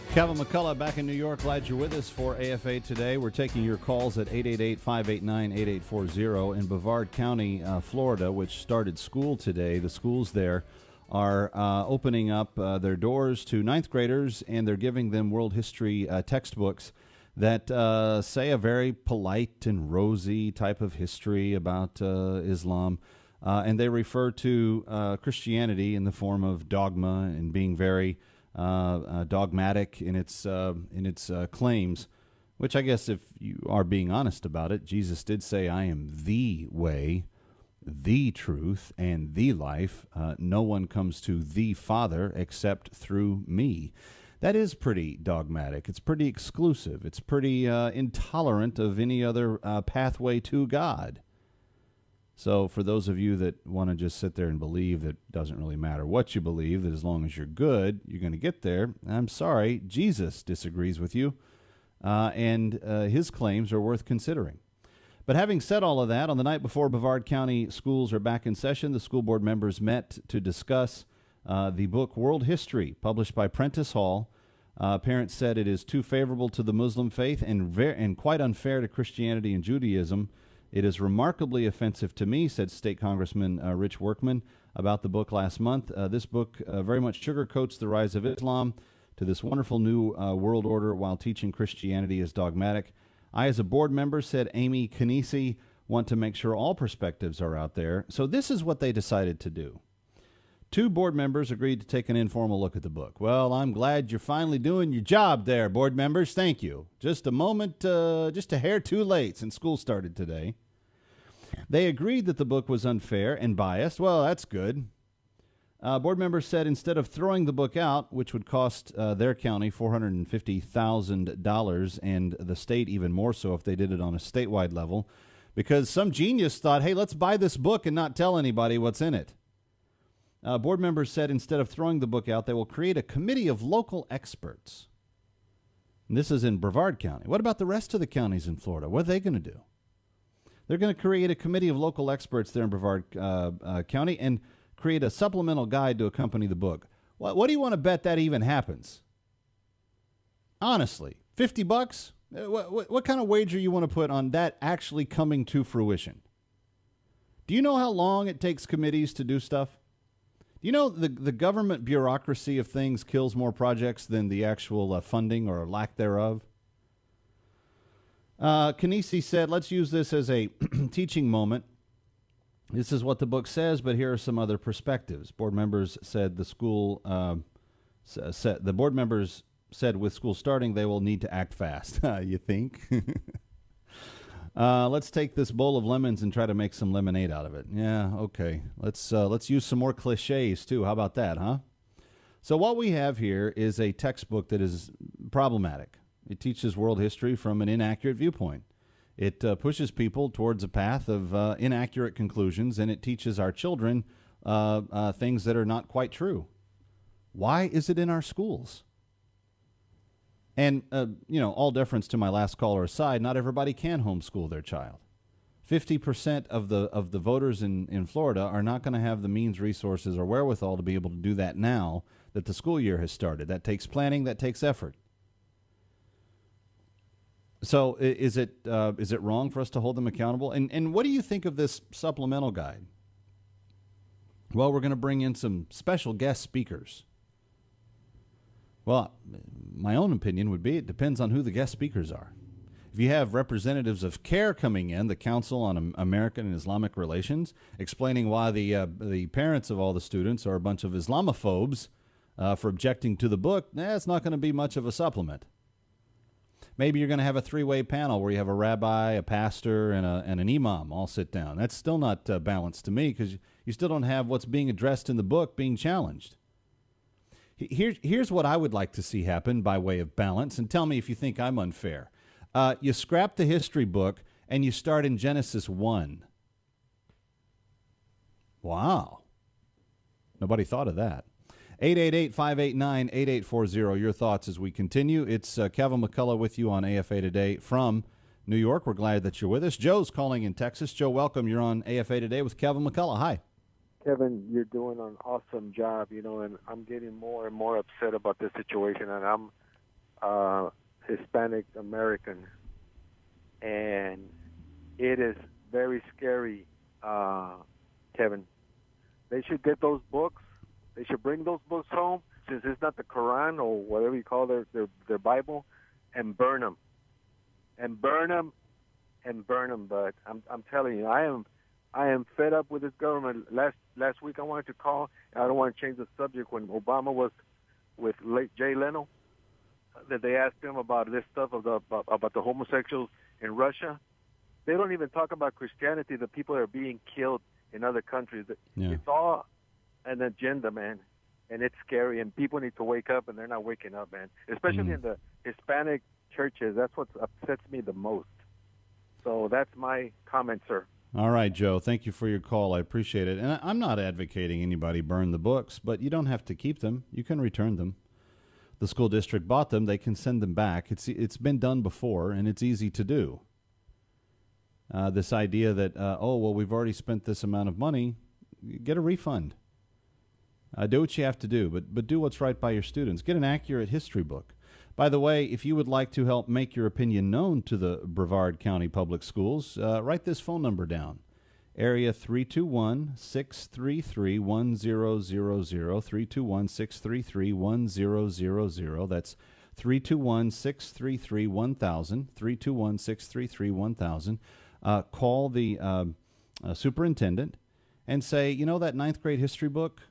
Kevin McCullough back in New York. Glad you're with us for AFA Today. We're taking your calls at 888-589-8840 in Brevard County, Florida, which started school today. The schools there are opening up their doors to ninth graders, and they're giving them world history textbooks that say a very polite and rosy type of history about Islam. And they refer to Christianity in the form of dogma and being very dogmatic in its claims, which I guess if you are being honest about it, Jesus did say, I am the way, the truth, and the life. No one comes to the Father except through me. That is pretty dogmatic. It's pretty exclusive. It's pretty intolerant of any other pathway to God. So for those of you that want to just sit there and believe that it doesn't really matter what you believe, that as long as you're good, you're going to get there, I'm sorry, Jesus disagrees with you, and his claims are worth considering. But having said all of that, on the night before Brevard County schools are back in session, the school board members met to discuss the book World History, published by Prentice Hall. Parents said it is too favorable to the Muslim faith and quite unfair to Christianity and Judaism. It is remarkably offensive to me, said State Congressman Rich Workman about the book last month. This book very much sugarcoats the rise of Islam to this wonderful new world order while teaching Christianity as dogmatic. I, as a board member, said Amy Canisi, want to make sure all perspectives are out there. So this is what they decided to do. 2 board members agreed to take an informal look at the book. Well, I'm glad you're finally doing your job there, board members. Thank you. Just a moment, just a hair too late since school started today. They agreed that the book was unfair and biased. Well, that's good. Board members said instead of throwing the book out, which would cost their county $450,000 and the state even more so if they did it on a statewide level, because some genius thought, hey, let's buy this book and not tell anybody what's in it. Board members said instead of throwing the book out, they will create a committee of local experts. And this is in Brevard County. What about the rest of the counties in Florida? What are they going to do? They're going to create a committee of local experts there in Brevard County and create a supplemental guide to accompany the book. What do you want to bet that even happens? Honestly, $50? What kind of wager you want to put on that actually coming to fruition? Do you know how long it takes committees to do stuff? Do you know the government bureaucracy of things kills more projects than the actual funding or lack thereof? Canisi said, let's use this as a teaching moment. This is what the book says, but here are some other perspectives. Board members said the board members said with school starting, they will need to act fast. You think? Let's take this bowl of lemons and try to make some lemonade out of it. Yeah, okay. Let's use some more cliches, too. How about that, huh? So what we have here is a textbook that is problematic. It teaches world history from an inaccurate viewpoint. It pushes people towards a path of inaccurate conclusions, and it teaches our children things that are not quite true. Why is it in our schools? And, all deference to my last caller aside, not everybody can homeschool their child. 50% of the voters in Florida are not going to have the means, resources, or wherewithal to be able to do that now that the school year has started. That takes planning. That takes effort. So is it wrong for us to hold them accountable? And what do you think of this supplemental guide? Well, we're going to bring in some special guest speakers. Well, my own opinion would be it depends on who the guest speakers are. If you have representatives of CARE coming in, the Council on American and Islamic Relations, explaining why the parents of all the students are a bunch of Islamophobes for objecting to the book, it's not going to be much of a supplement. Maybe you're going to have a 3-way panel where you have a rabbi, a pastor, and an imam all sit down. That's still not balanced to me because you still don't have what's being addressed in the book being challenged. Here's what I would like to see happen by way of balance, and tell me if you think I'm unfair. You scrap the history book and you start in Genesis 1. Wow. Nobody thought of that. 888-589-8840. Your thoughts as we continue. It's Kevin McCullough with you on AFA Today from New York. We're glad that you're with us. Joe's calling in Texas. Joe, welcome. You're on AFA Today with Kevin McCullough. Hi. Kevin, you're doing an awesome job, and I'm getting more and more upset about this situation, and I'm Hispanic American, and it is very scary, Kevin. They should get those books. They should bring those books home, since it's not the Quran or whatever you call their Bible, and burn them, and burn them, and burn them. But I'm telling you, I am fed up with this government. Last week I wanted to call. I don't want to change the subject. When Obama was with late Jay Leno, that they asked him about this stuff about the homosexuals in Russia. They don't even talk about Christianity. The people that are being killed in other countries. Yeah. It's all an agenda, man, and it's scary. And people need to wake up, and they're not waking up, man. Especially in the Hispanic churches. That's what upsets me the most. So that's my comment, sir. All right, Joe. Thank you for your call. I appreciate it. And I'm not advocating anybody burn the books, but you don't have to keep them. You can return them. The school district bought them. They can send them back. It's been done before, and it's easy to do. This idea that, we've already spent this amount of money, get a refund. Do what you have to do, but do what's right by your students. Get an accurate history book. By the way, if you would like to help make your opinion known to the Brevard County Public Schools, write this phone number down. Area 321-633-1000, 321-633-1000. That's 321-633-1000, 321-633-1000. Call the superintendent and say, that ninth grade history book,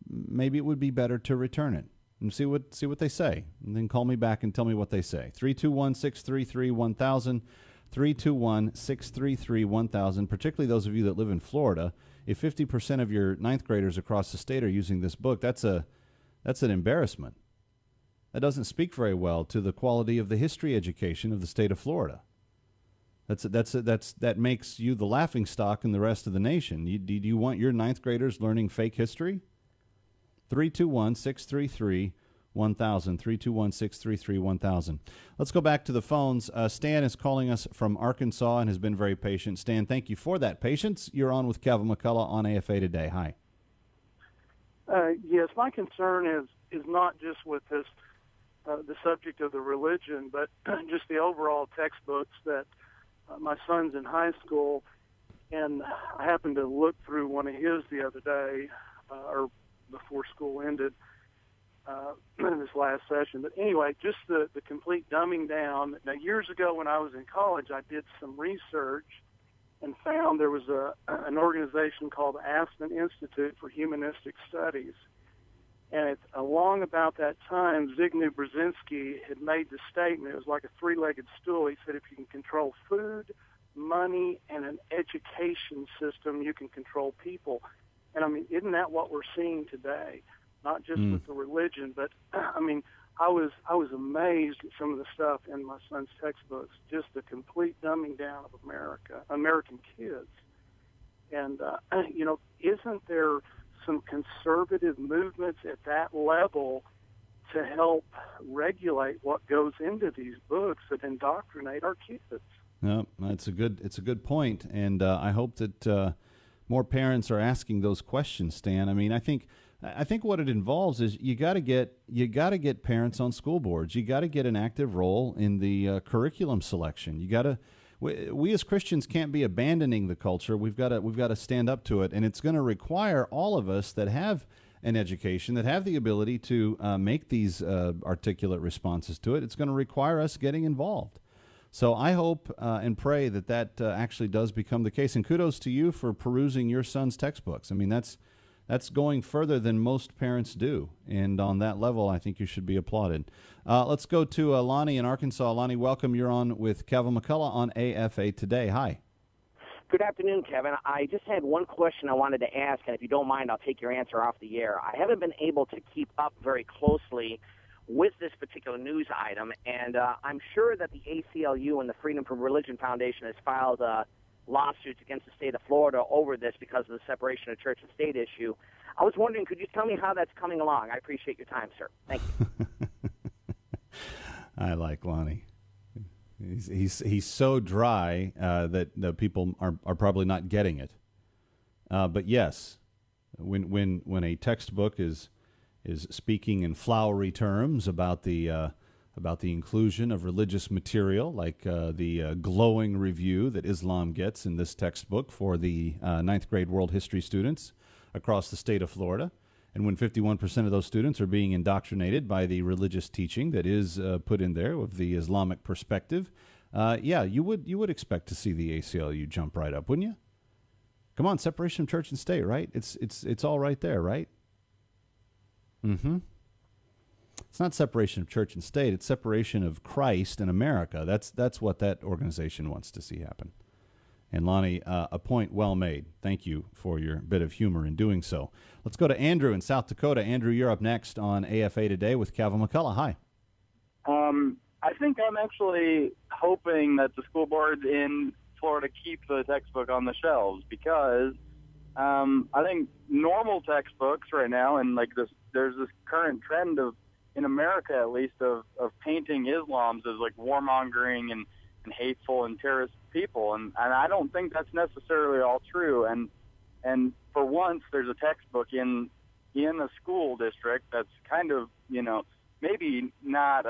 maybe it would be better to return it. And see what they say. And then call me back and tell me what they say. 321-633-1000, 321-633-1000, particularly those of you that live in Florida. If 50% of your ninth graders across the state are using this book, that's an embarrassment. That doesn't speak very well to the quality of the history education of the state of Florida. That makes you the laughingstock in the rest of the nation. Do you want your ninth graders learning fake history? 321-633-1000, 321-633-1000. Let's go back to the phones. Stan is calling us from Arkansas and has been very patient. Stan, thank you for that patience. You're on with Kevin McCullough on AFA Today. Hi. Yes, my concern is not just with this the subject of the religion, but just the overall textbooks that my son's in high school, and I happened to look through one of his the other day, or before school ended this last session. But anyway, just the complete dumbing down. Now, years ago when I was in college, I did some research and found there was an organization called Aspen Institute for Humanistic Studies. And it's along about that time, Zbigniew Brzezinski had made the statement. It was like a three-legged stool. He said, if you can control food, money, and an education system, you can control people. And, I mean, isn't that what we're seeing today? Not just with the religion, but, I mean, I was amazed at some of the stuff in my son's textbooks, just the complete dumbing down of American kids. And, isn't there some conservative movements at that level to help regulate what goes into these books that indoctrinate our kids? No, it's a good point, and I hope that more parents are asking those questions, Stan. I mean, I think what it involves is you got to get parents on school boards. You got to get an active role in the curriculum selection. You got to. We as Christians can't be abandoning the culture. We've got to stand up to it, and it's going to require all of us that have an education, that have the ability to make these articulate responses to it. It's going to require us getting involved. So I hope and pray that actually does become the case. And kudos to you for perusing your son's textbooks. I mean, that's going further than most parents do. And on that level, I think you should be applauded. Let's go to Lonnie in Arkansas. Lonnie, welcome. You're on with Kevin McCullough on AFA Today. Hi. Good afternoon, Kevin. I just had one question I wanted to ask, and if you don't mind, I'll take your answer off the air. I haven't been able to keep up very closely with this particular news item, and I'm sure that the ACLU and the Freedom from Religion Foundation has filed lawsuits against the state of Florida over this because of the separation of church and state issue. I was wondering, could you tell me how that's coming along? I appreciate your time, sir. Thank you. I like Lonnie. He's so dry that the people are probably not getting it. But yes, when a textbook is is speaking in flowery terms about the inclusion of religious material, like the glowing review that Islam gets in this textbook for the ninth grade world history students across the state of Florida. And when 51% of those students are being indoctrinated by the religious teaching that is put in there with the Islamic perspective, you would expect to see the ACLU jump right up, wouldn't you? Come on, separation of church and state, right? It's all right there, right? Mm-hmm. It's not separation of church and state. It's separation of Christ and America. That's what that organization wants to see happen. And Lonnie, a point well made. Thank you for your bit of humor in doing so. Let's go to Andrew in South Dakota. Andrew, you're up next on AFA Today with Calvin McCullough. Hi. I think I'm actually hoping that the school boards in Florida keep the textbook on the shelves, because I think normal textbooks right now, and like there's this current trend of, in America at least, of painting Islams as like warmongering and hateful and terrorist people, and I don't think that's necessarily all true. And for once, there's a textbook in a school district that's kind of, maybe not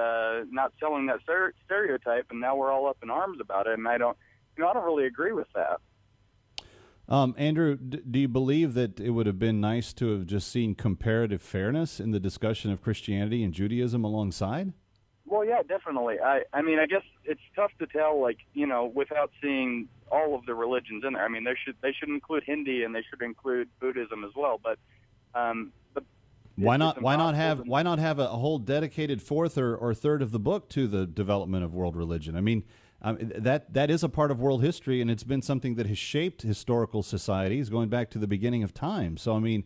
selling that stereotype, and now we're all up in arms about it. And I don't really agree with that. Andrew, do you believe that it would have been nice to have just seen comparative fairness in the discussion of Christianity and Judaism alongside? Well, yeah, definitely. I mean, I guess it's tough to tell, without seeing all of the religions in there. I mean, they should include Hindi, and they should include Buddhism as well. But why not have a whole dedicated fourth or third of the book to the development of world religion? I mean, that is a part of world history, and it's been something that has shaped historical societies going back to the beginning of time. So, I mean,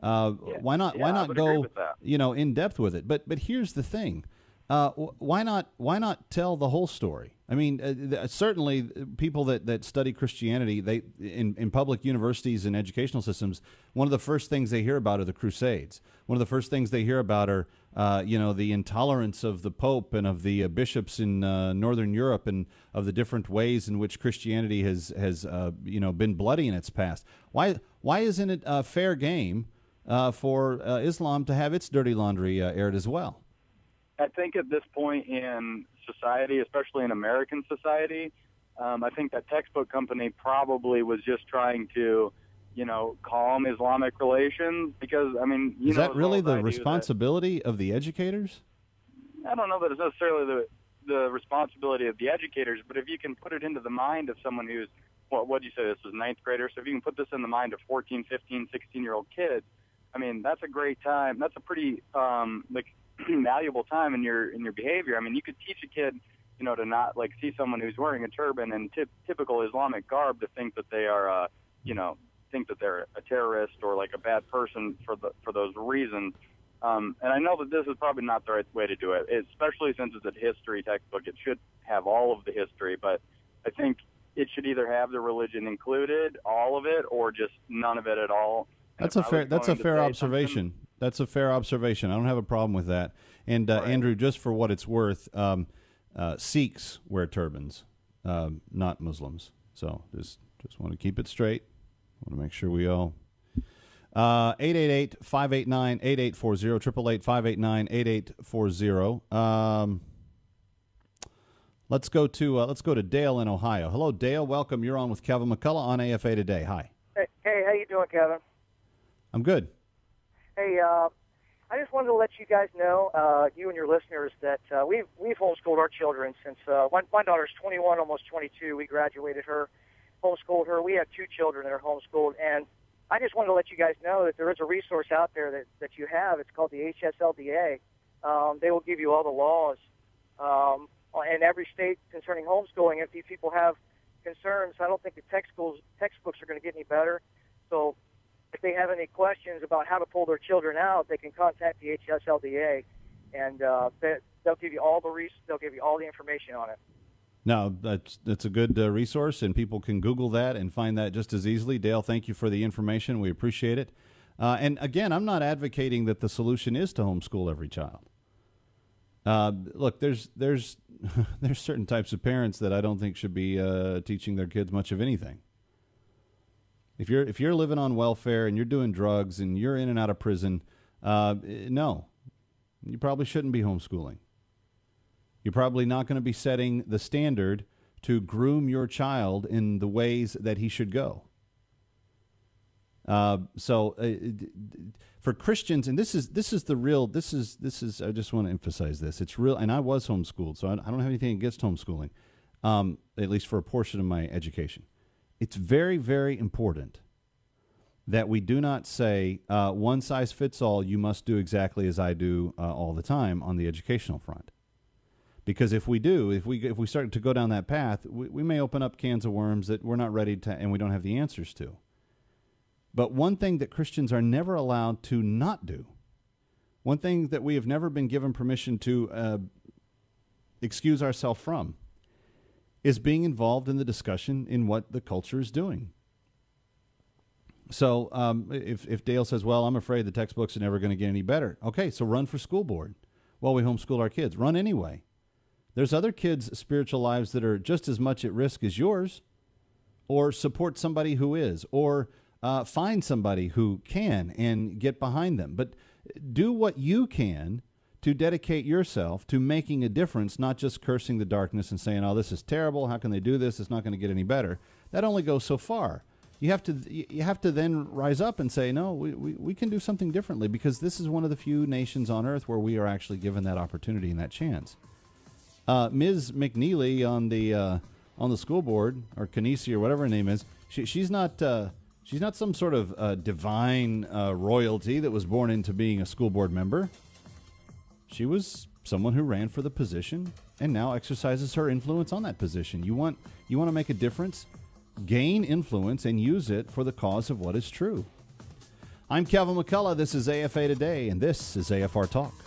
why not go in depth with it? But here's the thing. Why not tell the whole story? I mean, certainly people that study Christianity, they in public universities and educational systems, one of the first things they hear about are the Crusades. One of the first things they hear about are the intolerance of the Pope and of the bishops in Northern Europe, and of the different ways in which Christianity has been bloody in its past. Why isn't it a fair game for Islam to have its dirty laundry aired as well? I think at this point in society, especially in American society, I think that textbook company probably was just trying to, calm Islamic relations, because, I mean, is that really the responsibility of the educators? I don't know that it's necessarily the responsibility of the educators, but if you can put it into the mind of someone who's, what did you say, this was ninth grader? So if you can put this in the mind of 14, 15, 16-year-old kids, I mean, that's a great time. That's a pretty, valuable time in your behavior. I mean, you could teach a kid, to not see someone who's wearing a turban and typical Islamic garb to think that they are, think that they're a terrorist or like a bad person for those reasons. And I know that this is probably not the right way to do it, especially since it's a history textbook. It should have all of the history, but I think it should either have the religion included, all of it, or just none of it at all. That's a fair observation. That's a fair observation. I don't have a problem with that. And right. Andrew, just for what it's worth, Sikhs wear turbans, not Muslims. So just want to keep it straight. I want to make sure we all. 888-589-8840, 888-589-8840. Let's go to Dale in Ohio. Hello, Dale. Welcome. You're on with Kevin McCullough on AFA Today. Hi. Hey, how you doing, Kevin? I'm good. Hey, I just wanted to let you guys know, you and your listeners, that we've homeschooled our children since my daughter's 21, almost 22. We graduated her, homeschooled her. We have two children that are homeschooled, and I just wanted to let you guys know that there is a resource out there that you have. It's called the HSLDA. They will give you all the laws in every state concerning homeschooling. If these people have concerns, I don't think the textbooks are going to get any better. So if they have any questions about how to pull their children out, they can contact the HSLDA, and they'll give you all they'll give you all the information on it. No, that's a good resource, and people can Google that and find that just as easily. Dale, thank you for the information. We appreciate it. And again, I'm not advocating that the solution is to homeschool every child. Look, there's certain types of parents that I don't think should be teaching their kids much of anything. If you're living on welfare and you're doing drugs and you're in and out of prison, No, you probably shouldn't be homeschooling. You're probably not going to be setting the standard to groom your child in the ways that he should go. For Christians, and this is the real. This is. I just want to emphasize this. It's real, and I was homeschooled, so I don't have anything against homeschooling, at least for a portion of my education. It's very, very important that we do not say one size fits all. You must do exactly as I do all the time on the educational front. Because if we do, if we start to go down that path, we may open up cans of worms that we're not ready to, and we don't have the answers to. But one thing that Christians are never allowed to not do, one thing that we have never been given permission to excuse ourselves from, is being involved in the discussion in what the culture is doing. So if Dale says, well, I'm afraid the textbooks are never going to get any better. Okay, so run for school board while we homeschool our kids. Run anyway. There's other kids' spiritual lives that are just as much at risk as yours, or support somebody who is, or find somebody who can and get behind them. But do what you can to dedicate yourself to making a difference, not just cursing the darkness and saying, oh, this is terrible. How can they do this? It's not going to get any better. That only goes so far. You have to then rise up and say, no, we can do something differently, because this is one of the few nations on earth where we are actually given that opportunity and that chance. Ms. McNeely on the school board, or Kanisi or whatever her name is, she's not some sort of divine royalty that was born into being a school board member. She was someone who ran for the position and now exercises her influence on that position. You want to make a difference? Gain influence and use it for the cause of what is true. I'm Kevin McCullough. This is AFA Today, and this is AFR Talk.